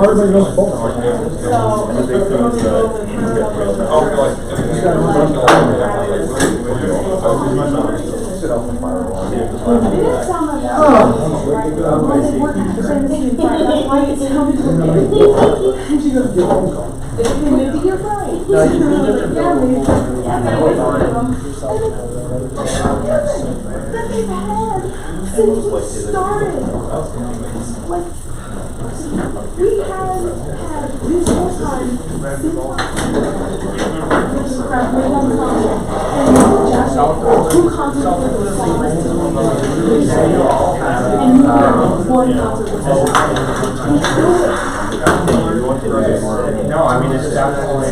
everybody knows both. Since we started, like, we had this whole time since two concerts with the slightest and one concert with No, I mean, it's definitely,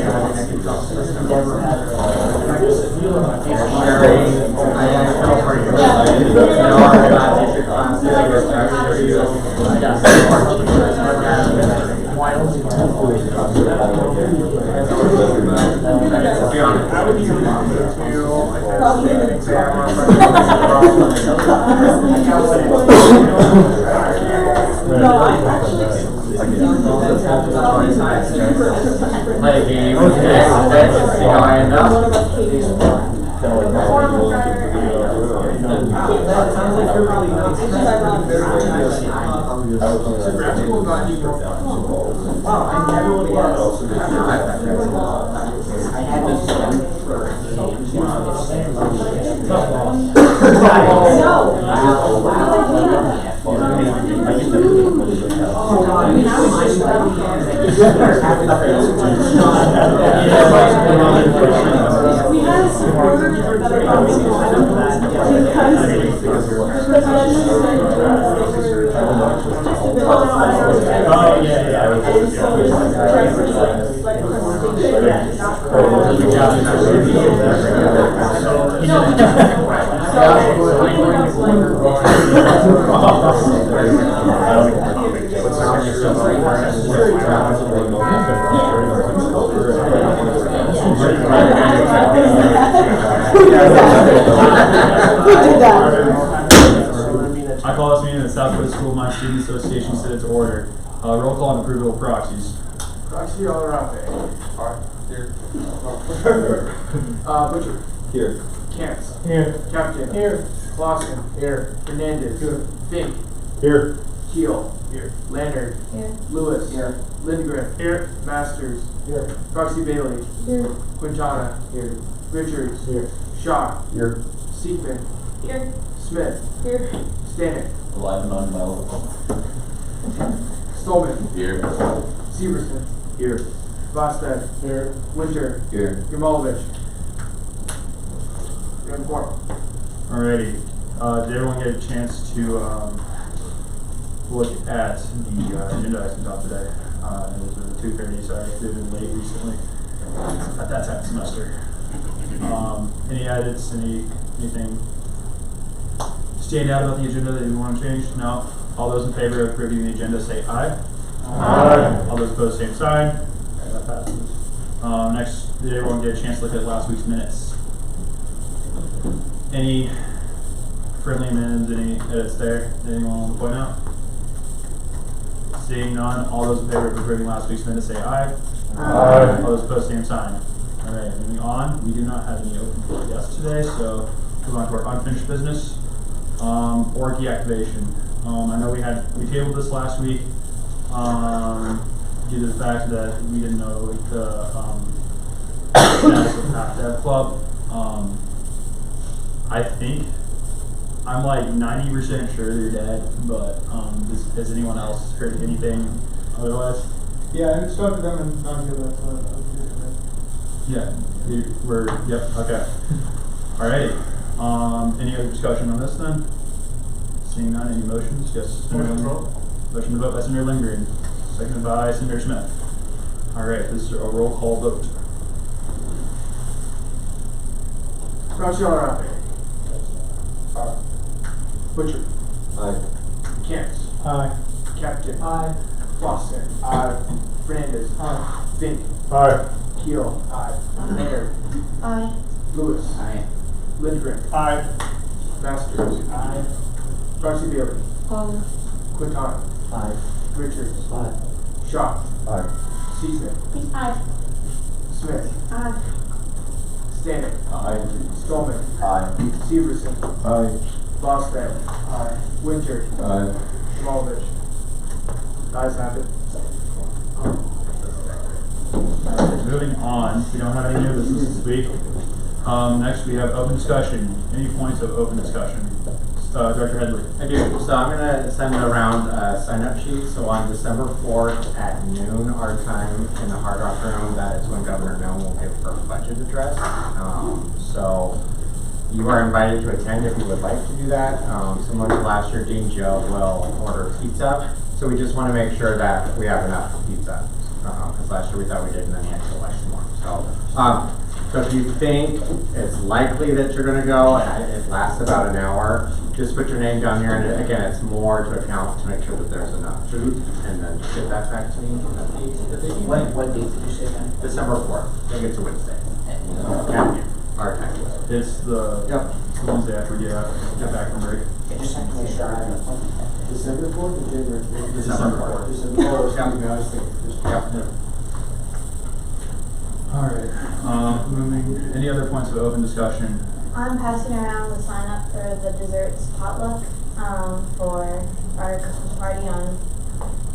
I call this meeting of the Southwest School Mind Student Association to order. Roll call and approval of proxies. Proxy Alarape. Here. Butcher. Here. Kentz. Here. Captain. Here. Clausen. Here. Hernandez. Here. Fink. Here. Keel. Here. Leonard. Here. Lewis. Here. Lindgren. Here. Masters. Here. Proxy Bailey. Here. Quintana. Here. Richards. Here. Shaw. Here. Seekman. Here. Smith. Here. Stanek. Alive and unwell. Stolman. Here. Severson. Here. Vostad. Here. Winter. Here. Yamalovich. You have a quorum. Alrighty. Did everyone get a chance to look at the agenda I sent out today? It was 2:30, sorry, I did it late recently. At that time of semester. Any edits, anything stand out about the agenda that you want to change? No? All those in favor of approving the agenda say aye. Aye. All those opposed, same sign. Okay, that passes. Next, did everyone get a chance to look at last week's minutes? Any friendly amendments, any edits there that anyone want to point out? Seeing none, all those in favor of approving last week's minutes say aye. Aye. All those opposed, same sign. Alright, moving on. We do not have any open board guests today, so move on to our unfinished business. Org deactivation. I know we tabled this last week due to the fact that we didn't know the status of Half Dev Club. I think I'm like 90% sure they're dead, but has anyone else heard anything otherwise? Yeah, I spoke to them and not good. That's what I was Yeah, yep, okay. Alrighty. Any other discussion on this then? Seeing none, any motions? Yes, Senator Lindgren. Motion to vote by Senator Lindgren, seconded by Senator Smith. Alright, this is a roll call vote. Proxy Alarape. Butcher. Aye. Kentz. Aye. Captain. Aye. Clausen. Aye. Fernandez. Aye. Fink. Aye. Keel. Aye. Leonard. Aye. Lewis. Aye. Lindgren. Aye. Masters. Aye. Proxy Bailey. Aye. Quintana. Aye. Richards. Aye. Shaw. Aye. Seasmith. Aye. Smith. Aye. Stanek. Aye. Stolman. Aye. Severson. Aye. Bostad. Aye. Winter. Aye. Jamalvich. Ayes have it. Alright, moving on, we don't have any new business this week. Next we have open discussion. Any points of open discussion? Director Headley. I do. So I'm gonna send around a sign-up sheet. So on December 4th at noon our time in the Hard Rock Room, that is when Governor Noem will give her budget address. So you are invited to attend if you would like to do that. Similar to last year, Dean Joe will order pizza. So we just want to make sure that we have enough pizza. Because last year we thought we did, and then you had to go buy some more. So if you think it's likely that you're going to go, it lasts about an hour, just put your name down here, and again, it's more to account to make sure that there's enough food, and then just get that back to me at the evening. What date did you say again? December 4th. I think it's a Wednesday. Yeah, our time. It's the Wednesday after we get back from break. Just have to make sure I have an appointment. December 4th or January 4th? December 4th. December 4th. I was thinking. Yep. Alright, moving, any other points of open discussion? I'm passing around the sign up for the desserts potluck, for our Christmas party on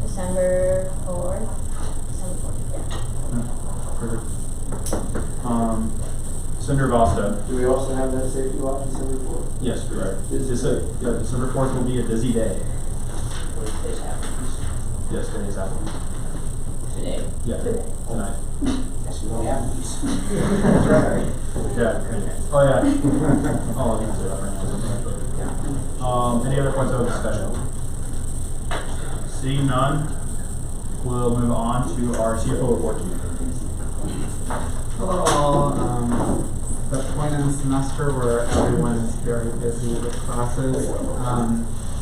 December 4th. Yeah. Perfect. Senator Vosta. Do we also have that safety walk December 4th? Yes, correct. December 4th will be a busy day. Today's happens. Yes, today's happening. Today. Yeah, tonight. Guess we won't have these. Yeah. Oh, yeah. Oh, I can say that right now. Any other points of discussion? Seeing none, we'll move on to our CFO report. Hello all. The point in the semester where everyone is very busy with classes.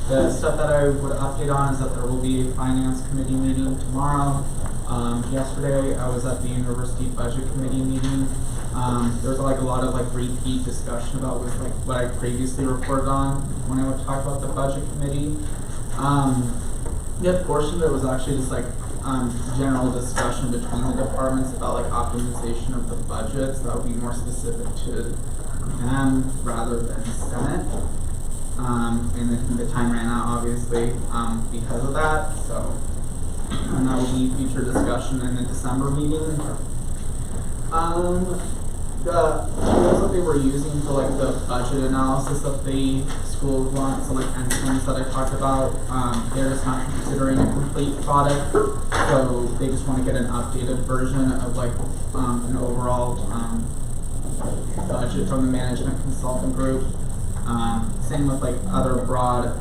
The stuff that I would update on is that there will be a finance committee meeting tomorrow. Yesterday I was at the university budget committee meeting. There's like a lot of like repeat discussion about with like what I previously reported on when I would talk about the budget committee. Yeah, portion of it was actually just like general discussion between the departments about like optimization of the budgets that would be more specific to them rather than Senate. And the time ran out obviously because of that. So and that will be future discussion in the December meeting. The tools that they were using for like the budget analysis that the school wants, so like endpoints that I talked about, they're just not considering a complete product, so they just want to get an updated version of like an overall budget from the management consultant group. Same with like other broad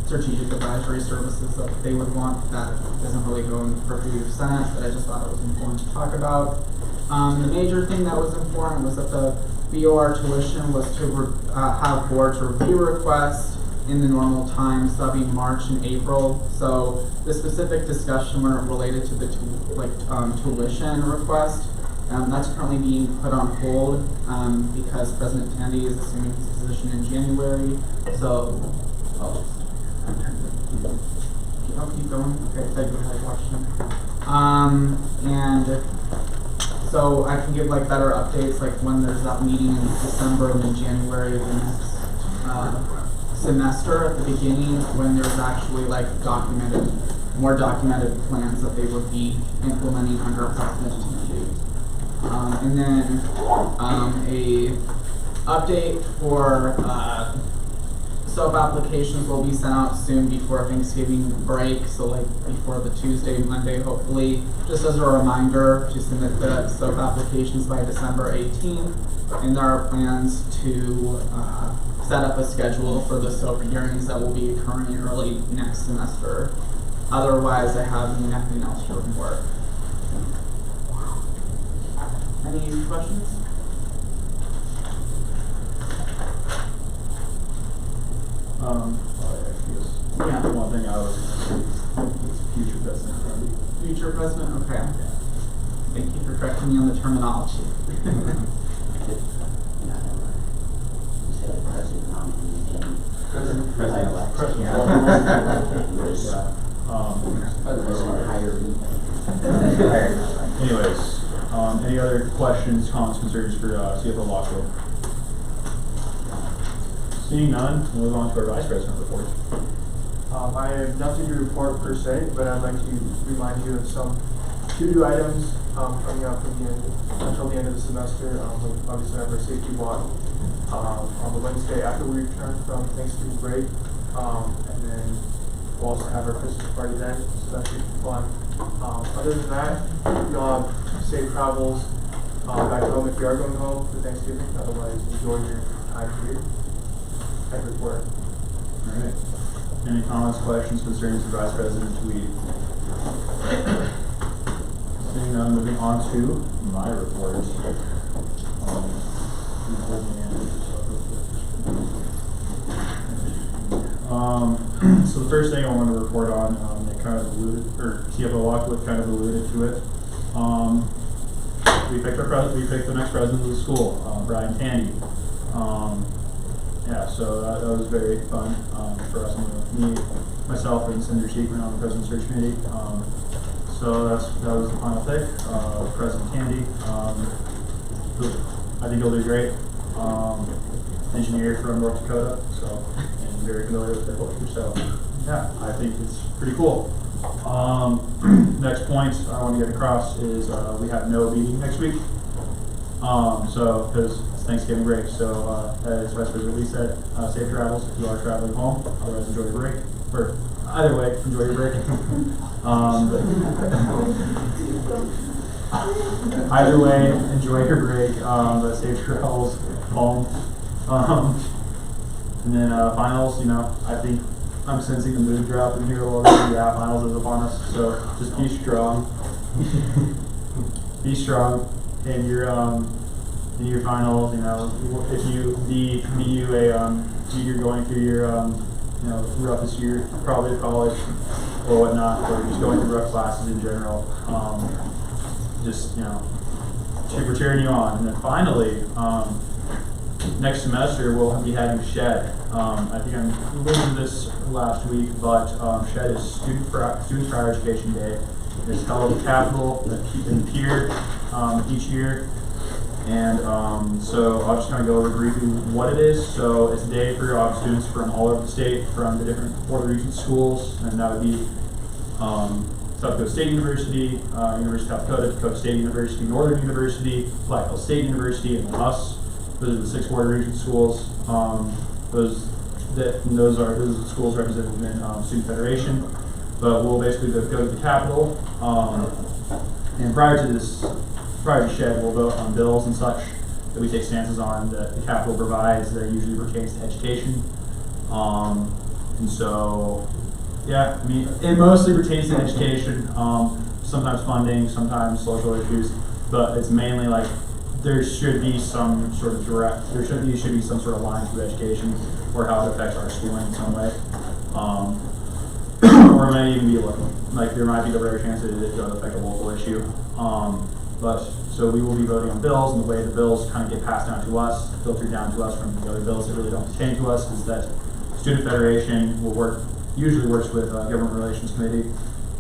strategic advisory services that they would want that doesn't really go in purview of Senate, but I just thought it was important to talk about. The major thing that was important was that the BOR tuition was to have boards review requests in the normal times, so that'd be March and April. So the specific discussion related to the tuition request, that's currently being put on hold because President Tandy is assuming his position in January. So, I'll keep going. Okay, thank you for that question. And so I can give like better updates like when there's that meeting in December and in January of the next semester at the beginning when there's actually like more documented plans that they would be implementing under President Tandy. And then a update for SOAP applications will be sent out soon before Thanksgiving break, so like before the Tuesday, Monday, hopefully. Just as a reminder to submit the SOAP applications by December 18th, and there are plans to set up a schedule for the SOAP hearings that will be occurring early next semester. Otherwise, I have nothing else to report. Any questions? Yeah. One thing I was future president. Future president? Okay. Thank you for correcting me on the terminology. President-elect. President-elect. Yeah. Anyways, any other questions, comments, concerns for CFO Lockwood? Seeing none, we'll move on to our Vice President report. I have nothing to report per se, but I'd like to remind you of some to-do items coming up until the end of the semester. We obviously have our safety walk on the Wednesday after we return from Thanksgiving break, and then we'll also have our Christmas party then, so that should be fun. Other than that, you'll have safe travels back home if you are going home for Thanksgiving. Otherwise, enjoy your time here at report. All right. Any comments, questions, concerns for Vice President Tweedy? Seeing none, moving on to my report. So the first thing I want to report on, they kind of alluded, or CFO Lockwood kind of alluded to it. We picked the next president of the school, Brian Tandy. Yeah, so that was very fun for us, me, myself, and Senator Sheikman on the President's Search Committee. So that was the final pick, President Tandy. I think he'll do great. Engineer from North Dakota, so and very familiar with their culture. So yeah, I think it's pretty cool. Next point I want to get across is we have no meeting next week. So because it's Thanksgiving break, so as Vice President Lee said, safe travels if you are traveling home. Otherwise, enjoy your break. Or either way, enjoy your break. Either way, enjoy your break. But safe travels home. And then finals. I think I'm sensing the mood drop in here a little bit. Yeah, finals is upon us. So just be strong. Be strong in your finals. If you're going through your roughest year probably of college or whatnot, or just going through rough classes in general, we're cheering you on. And then finally, next semester we'll be having SHED. I think I alluded to this last week, but SHED is Students for Higher Education Day. It's held at the Capitol in Pier each year. And so I'll just kind of go over briefly what it is. So it's a day for students from all over the state, from the different Florida Region schools, and that would be South Dakota State University, University of South Dakota, Dakota State University, Northern University, Black Hills State University, and us. Those are the 6 Florida Region schools. Those are the schools represented in Student Federation. But we'll basically go to the Capitol, and prior to SHED, we'll vote on bills and such that we take stances on that the Capitol provides that usually pertains to education. And so, yeah, I mean, it mostly pertains to education, sometimes funding, sometimes social issues, but it's mainly like there should be some sort of should be some sort of line to education or how it affects our schooling in some way. Or it might even be like there might be the rare chance that it does affect a local issue. So we will be voting on bills, and the way the bills kind of get passed down to us, filtered down to us from the other bills that really don't pertain to us, is that Student Federation usually works with Government Relations Committee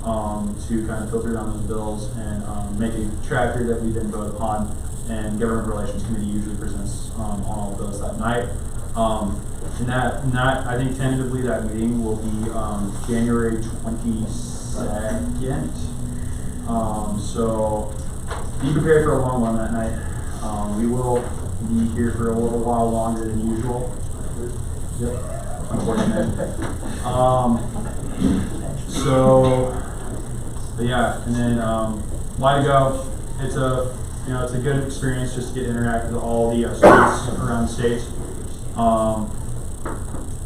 to kind of filter down those bills and make a tracker that we then vote upon, and Government Relations Committee usually presents on all of those that night. And that I think tentatively that meeting will be January 22nd. So be prepared for a long one that night. We will be here for a little while longer than usual. Yep, unfortunate. But yeah, and then why to go? It's a good experience just to get to interact with all the students around the state.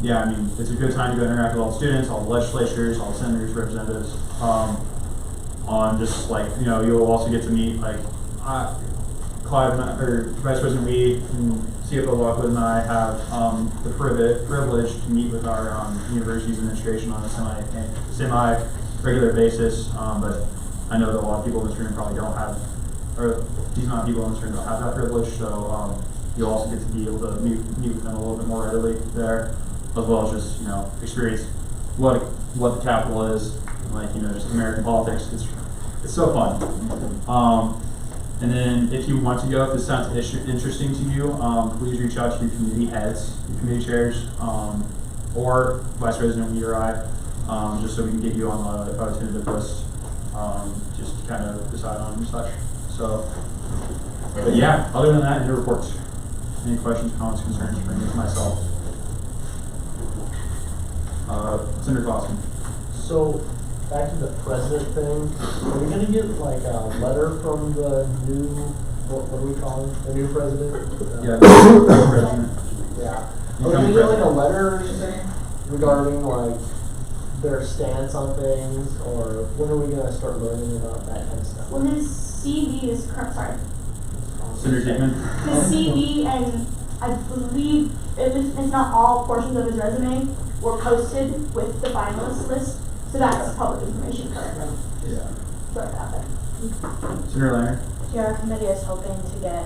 Yeah, I mean, it's a good time to go interact with all the students, all the legislators, all the senators, representatives. On just like, you'll also get to meet like Clive or Vice President Lee and CFO Lockwood and I have the privilege to meet with our university's administration on a semi-regular basis. But I know that a lot of people in this room probably don't have, or these amount of people in this room don't have that privilege. So you'll also get to be able to meet with them a little bit more readily there, as well as just experience what the Capitol is. like, you know, just American politics. It's so fun. And then if you want to go, if this sounds interesting to you, please reach out to your committee heads, your committee chairs, or Vice President Uri, just so we can get you on the tentative list, just to kind of decide on and such. So, but yeah, other than that, your reports. Any questions, comments, concerns for me, myself? Senator Clausen. So, back to the president thing, are we gonna get like a letter from the new, what do we call him, the new president? Yeah, the president. Yeah. Are we Become gonna get like a president. letter regarding like their stance on things, or when are we gonna start learning about that kind of stuff? Well, his CV is correct, sorry. Senator Dickman. His CV and I believe, if not all portions of his resume, were posted with the finalist list, so that's public information currently. Yeah. Throw it out there. Senator Langer. Yeah, our committee is hoping to get,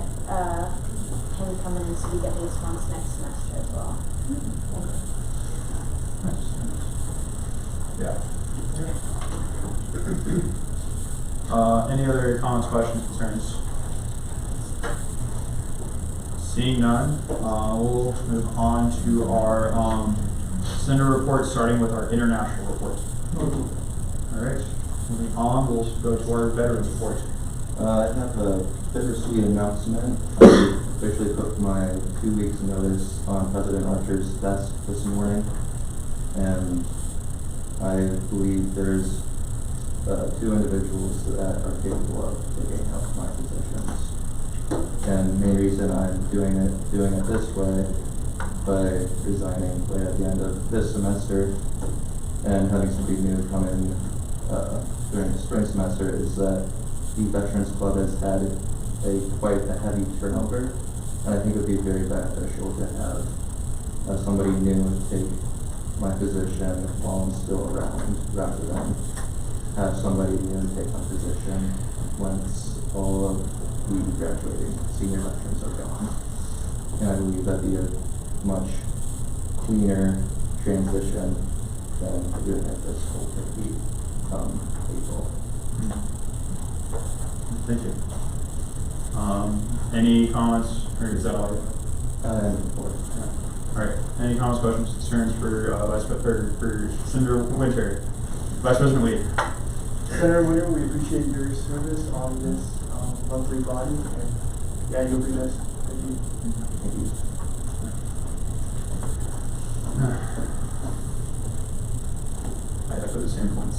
him come in and so we get the response next semester as well. Yeah. Any other comments, questions, concerns? Seeing none, we'll move on to our Senator report, starting with our international report. All right, moving on, we'll go to our veterans report. I have a bittersweet announcement. I officially put my 2 weeks notice on President Archer's desk this morning, and I believe there's 2 individuals that are capable of taking up my positions. And the main reason I'm doing it this way, by resigning right at the end of this semester and having somebody new come in during the spring semester, is that the Veterans Club has had quite a heavy turnover, and I think it would be very beneficial to have somebody new take my position while I'm still around, rather than have somebody new take my position once all of the graduating senior veterans are gone. And I believe that'd be a much cleaner transition than doing it this whole turkey come April. Thank you. Any comments, or is that all? Report. All right. Any comments, questions, concerns for Senator Winter, Vice President Lee? Senator Winter, we appreciate your service on this lovely body, and yeah, you'll be missed. Thank you. Thank you. I echo the same points.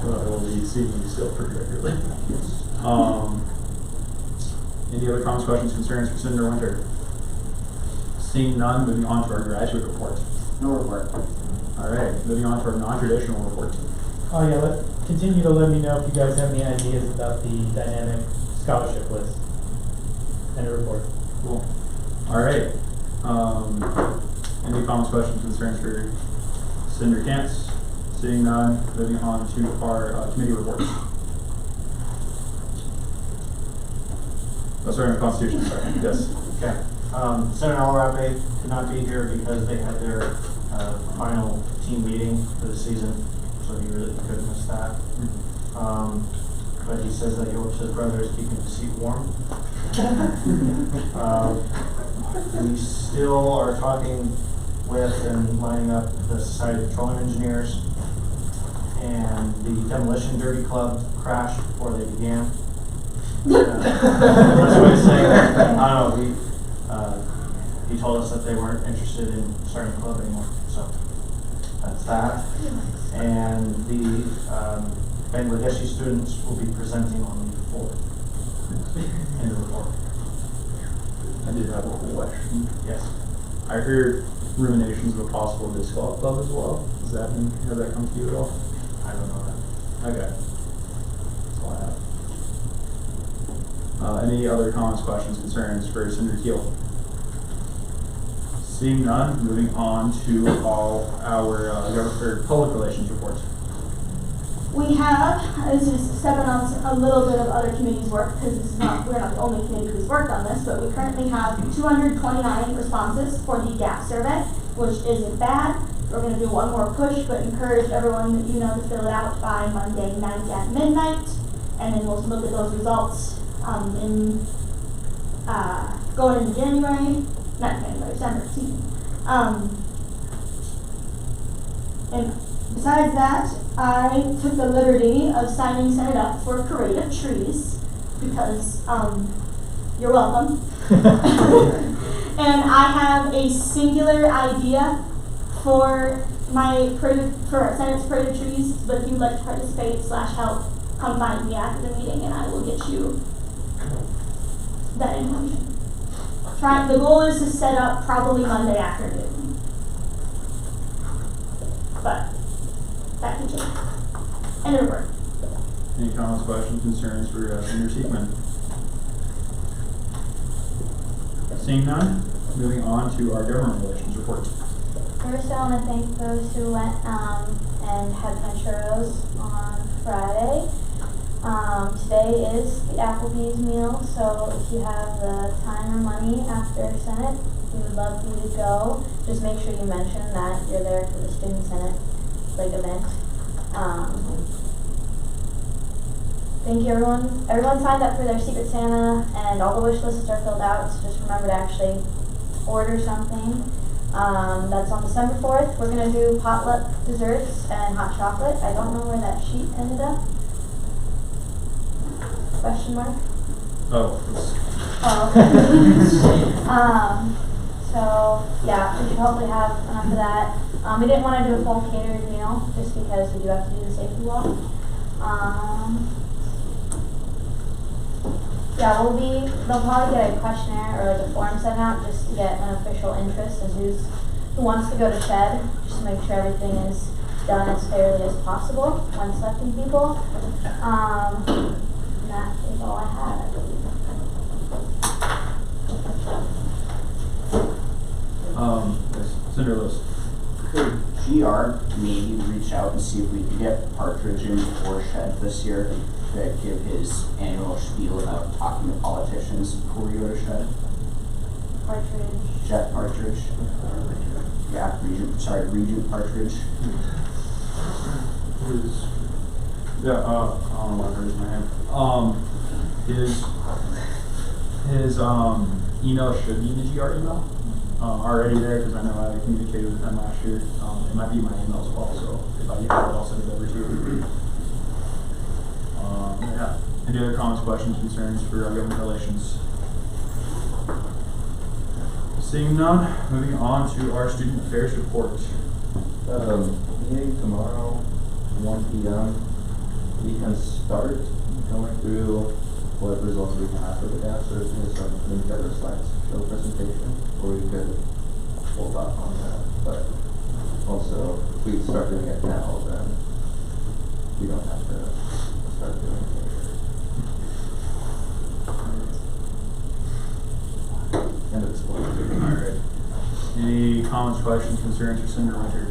We'll be seeing you still pretty regularly. Yes. Any other comments, questions, concerns for Senator Winter? Seeing none, moving on to our graduate report. No report. All right, moving on to our non-traditional report. Oh yeah, continue to let me know if you guys have any ideas about the dynamic scholarship list and a report. Cool. All right. Any comments, questions, concerns for Senator Cantz? Seeing none, moving on to our committee reports. Oh, sorry, Constitution, sorry. Yes. Okay. Senator Alrabe could not be here because they had their final team meeting for the season, so he really couldn't miss that. But he says that he hopes his brother is keeping the seat warm. We still are talking with and lining up the Society of Petroleum Engineers, and the Demolition Derby Club crashed before they began. That's what he's saying. I don't know. He told us that they weren't interested in starting a club anymore. So that's that. And the Bangladeshi students will be presenting on the 4th in the report. I did have a question. Yes. I heard ruminations of a possible disc golf club as well. Has that come to you at all? I don't know that. Okay. That's all I have. Any other comments, questions, concerns for Senator Keel? Seeing none, moving on to all our public relations reports. We have, this is stepping on a little bit of other committees' work, because we're not the only committee who's worked on this, but we currently have 229 responses for the GAP survey. which isn't bad. We're gonna do one more push, but encourage everyone that you know to fill it out by Monday night at midnight. And then we'll look at those results, going into January, not January, December, excuse me. And besides that, I took the liberty of signing Senate up for Parade of Trees, because, you're welcome. And I have a singular idea for for Senate's Parade of Trees, but if you'd like to participate / help, come find me after the meeting and I will get you that information. The goal is to set up probably Monday afternoon. But that can change. End of work. Any comments, questions, concerns for Senator Seekman? Seeing none, moving on to our government relations report. First, I want to thank those who went and had churros on Friday. Today is the Applebee's meal, so if you have the time or money after Senate, we would love for you to go. Just make sure you mention that you're there for the Student Senate event. Thank you, everyone. Everyone signed up for their Secret Santa, and all the wish lists are filled out, so just remember to actually order something. That's on December 4th. We're going to do potluck desserts and hot chocolate. I don't know where that sheet ended up. Question mark? Oh. So, yeah, we should hopefully have enough of that. We didn't want to do a full catered meal, just because we do have to do the safety walk. Yeah, they'll probably get a questionnaire or a form sent out just to get an official interest and who wants to go to SHED, just to make sure everything is done as fairly as possible when selecting people. That is all I had, I believe. Senator Lewis. Could GR maybe reach out and see if we could get Partridge in for SHED this year to give his annual spiel about talking to politicians before we go to SHED? Partridge. Jeff Partridge. Yeah, Regent Partridge. I don't know what I raised my hand. His email should be in the GR email already there, because I know I communicated with them last year. It might be my email as well, so if I get it, I'll send it over to you. Yeah. Any other comments, questions, concerns for our government relations? Seeing none, moving on to our student affairs report. Meeting tomorrow, 1 p.m. We can start going through what results we have for the gap search and start putting together a slideshow presentation, or we could hold off on that. But also, if we start doing it now, then we don't have to start doing it later. End of explaining. Alright. Any comments, questions, concerns for Senator Winter?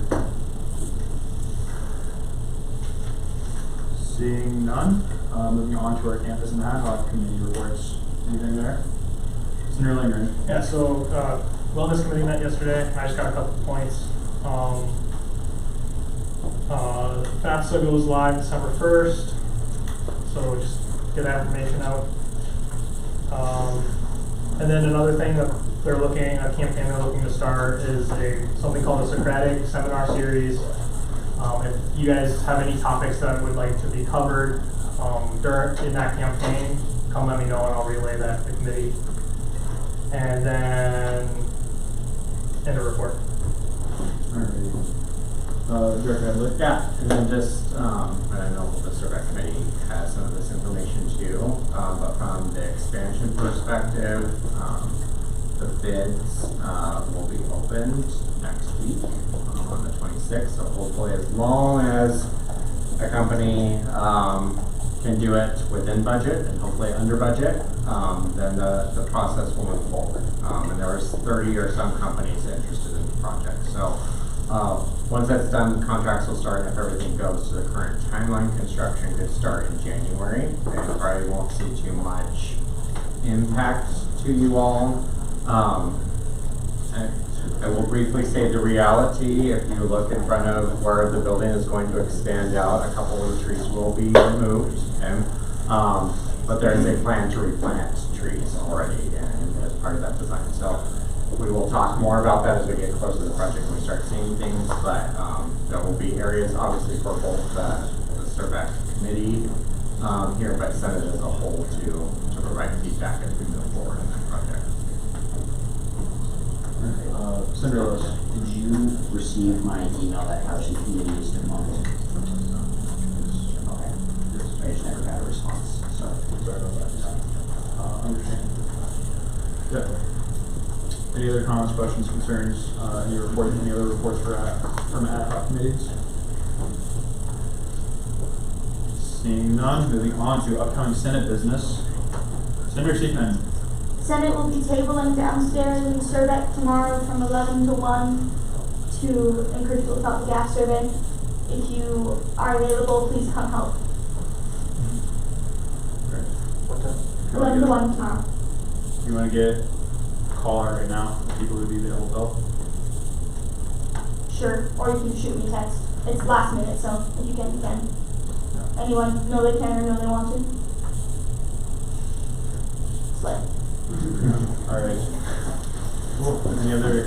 Seeing none, moving on to our campus and ad hoc committee reports. Anything there? Senator Lindgren. Yeah, so wellness committee met yesterday. I just got a couple points. FAFSA goes live December 1st, so just get that information out. And then another thing that a campaign they're looking to start is something called a Socratic seminar series. If you guys have any topics that would like to be covered in that campaign, come let me know and I'll relay that to the committee. And then end of report. Alright. Director Hadley? Yeah, and then just, I know the Survey Committee has some of this information too, but from the expansion perspective, the bids will be opened next week on the 26th. So hopefully, as long as a company can do it within budget and hopefully under budget, then the process will move forward. And there was 30 or some companies interested in the project. So once that's done, contracts will start. If everything goes to the current timeline, construction could start in January. And probably won't see too much impact to you all. I will briefly say the reality, if you look in front of where the building is going to expand out, a couple of the trees will be removed. Okay? But there is a plan to replant trees already as part of that design. So we will talk more about that as we get closer to the project and we start seeing things, but there will be areas obviously for both the SERVAC committee here, but Senate as a whole to provide feedback as we move forward in that project. Senator Lewis. Did you receive my email that housing committee is defunct? Okay. I just never got a response, so. Sorry about that. Understand. Yeah. Any other comments, questions, concerns, any other reports from ad hoc committees? Seeing none, moving on to upcoming Senate business. Senator Seekman. Senate will be tabling downstairs in Surbeck tomorrow from 11 to 1 to encourage people to fill out the gas survey. If you are available, please come help. Great. What time? 11 to 1 tomorrow. You want to get a call out right now for people who would be available to help? Sure, or you can shoot me a text. It's last minute, so if you can, you can. Anyone know they can or know they want to? Slay. Alright. Cool.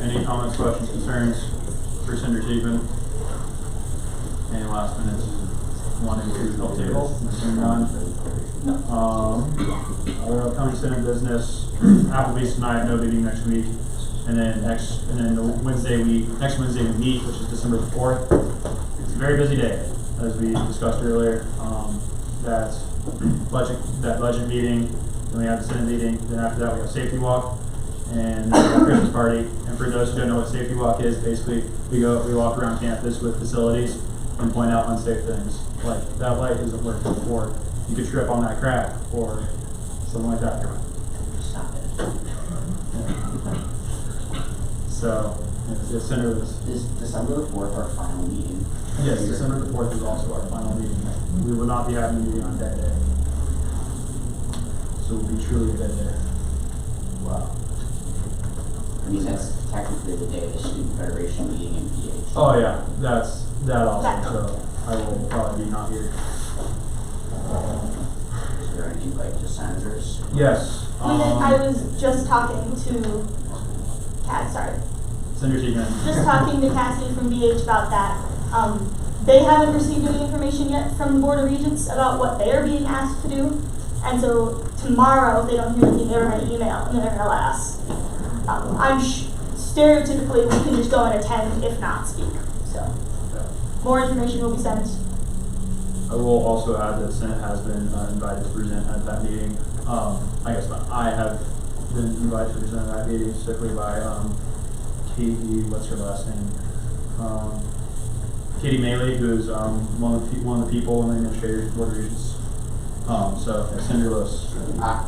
Any comments, questions, concerns for Senator Seekman? Any last minutes? Wanting to help table? Seeing none. Other upcoming Senate business. Applebee's tonight, no meeting next week. And then next Wednesday we meet, which is December 4th. It's a very busy day, as we discussed earlier. That budget meeting, then we have the Senate meeting, then after that we have safety walk, and then we have Christmas party. And for those who don't know what safety walk is, basically we walk around campus with facilities and point out unsafe things. Like, that light isn't working, or you could trip on that crack, or something like that. Stop it. So, it's Senator. Is December the 4th our final meeting? Yes, December the 4th is also our final meeting. We will not be having a meeting on that day. So it will be truly a dead day. Wow. I mean, that's technically the day of the Student Federation meeting in PH. Oh yeah, that's also, so I will probably be not here. Is there any invite to senators? Yes. I was just talking to Senator Seekman. Just talking to Cassidy from BH about that. They haven't received any information yet from the Board of Regents about what they are being asked to do. And so tomorrow, if they don't hear anything, they're going to email and they're going to let us. Stereotypically, we can just go and attend, if not speak. So more information will be sent. I will also add that the Senate has been invited to present at that meeting. I guess not. I have been invited to present at that meeting, specifically by Katie, what's her last name? Katie Maley, who's one of the people in the administrative board of regents. Senator Lewis.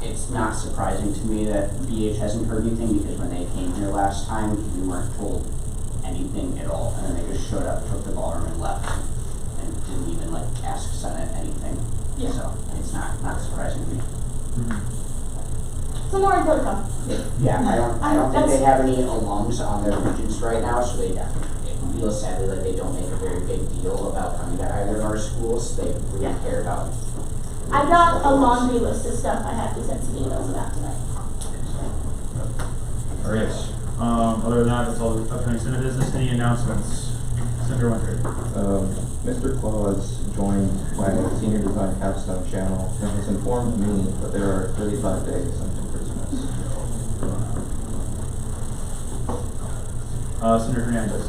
It's not surprising to me that BH hasn't heard anything, because when they came here last time, we weren't told anything at all, and then they just showed up, took the ballroom, and left, and didn't even ask Senate anything. Yeah. So it's not surprising to me. Mm-hmm. Some more info to come. Yeah, I don't think they have any alums on their regents right now, so it feels sadly like they don't make a very big deal about coming to either of our schools. They really care about. I've got a laundry list of stuff I have to send some emails about tonight. All right. Other than that, that's all the upcoming Senate business. Any announcements? Senator Winter. Mr. Claus joined my senior design capstone channel and has informed me that there are 35 days until Christmas. Senator Hernandez.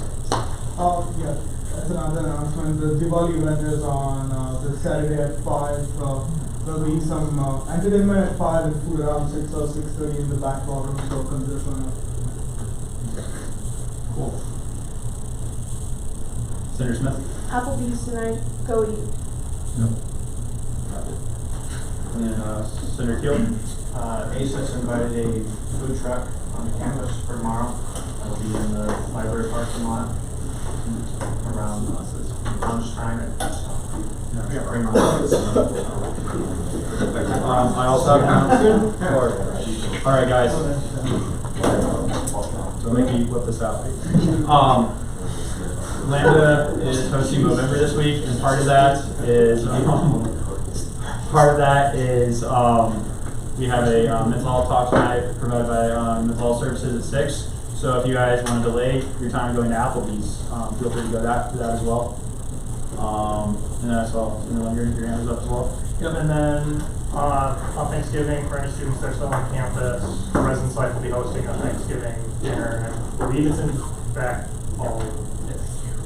Yeah, that's another announcement. The Diwali event is on this Saturday at 5. There'll be some entertainment at 5 and food around 6 or 6:30 in the back ballroom, so consider showing up. Cool. Senator Smith. Applebee's tonight, go eat. Yep. And Senator Keel. ASIS invited a food truck on the campus for tomorrow. It'll be in the library parking lot around lunchtime. I also have an announcement. All right, guys. So make me whip this out. Lambda is hosting Movember this week, and part of that is we have a mental health talk tonight provided by Mental Health Services at 6. So if you guys want to delay your time going to Applebee's, feel free to go to that as well. And that's all. Your hands up as well. Yep, and then on Thanksgiving, for any students that are still on campus, Residence Life will be hosting a Thanksgiving dinner, and I believe it's in back hall.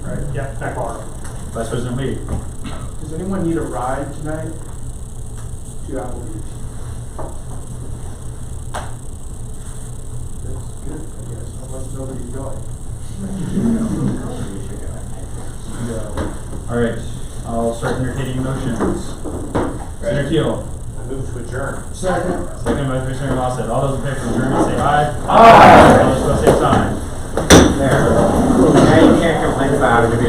Right? Yep, back hall. Vice President Lee. Does anyone need a ride tonight to Applebee's? That's good, I guess, unless nobody's going. All right, I'll start entertaining motions. Senator Keel. I move to adjourn. Second. Second by Commissioner Gossett. All those in favor of adjournment say aye. Aye. All those opposed, same sign. There. Now you can't complain about it if you